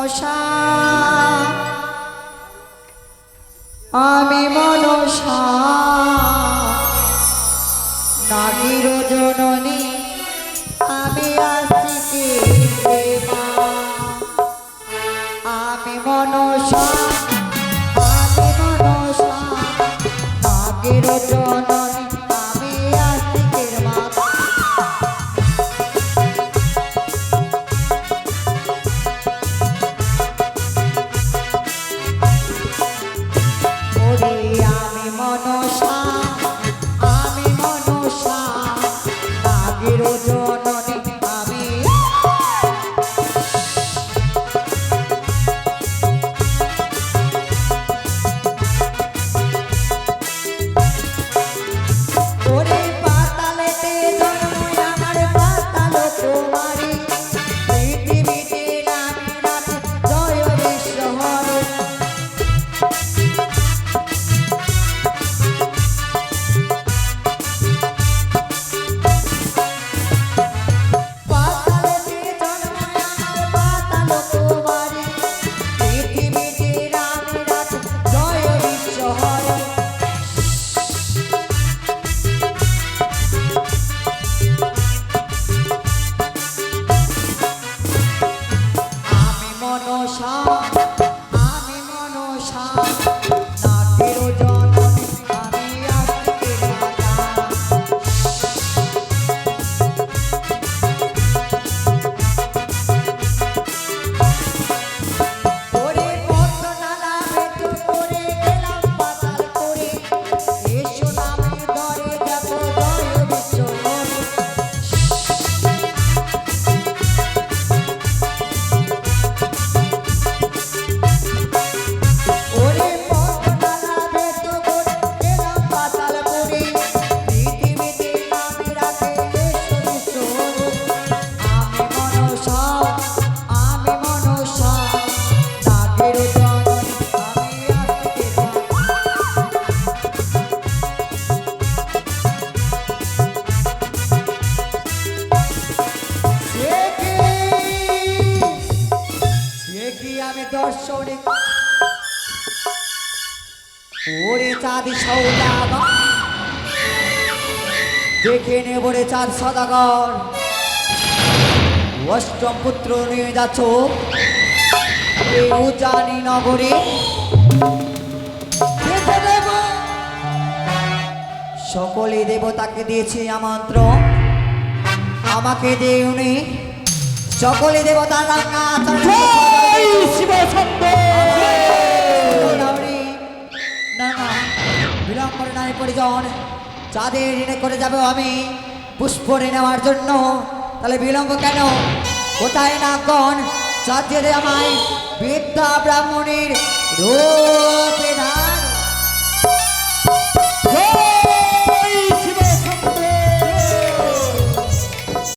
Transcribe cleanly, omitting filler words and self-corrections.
মনসা আমি মনসা নাগির জননী আমি আসছি মা আমি মনসা নাগির জননী আমি আসছি মা আমি মনসা নাগির জননী আমি ওরে পাতালেতে জন্ম আমার পাতাল কুমারী পৃথিবীতে নামি নাচে জয় বিশ্বহরে আমি মনসা নাগির জননী আমি আসছি ওরে পদ্মনালা ভেতর করে গেলাম পাতাল করে এসো নামের দরে দেখো জয় বিশ্বহরে আমি দর্শনে ওরে চাঁদ সৌদাগর দেখে নেব রে চাঁদ সদাগর অষ্টম পুত্র নিয়ে যাচ্ছ এই উজানি নগরে সকলে দেবতাকে দিয়েছে আমন্ত্রণ আমাকে দেউনি সকলে দেবতা রাঙা না না বিলম্ব করে নাই পরিজন চাঁদের ঋণে করে যাবে আমি পুষ্প নেওয়ার জন্য তাহলে বিলম্ব কেন কোথায় না কোন চাঁদের আমায় বিদ্যা ব্রাহ্মণীর রূপে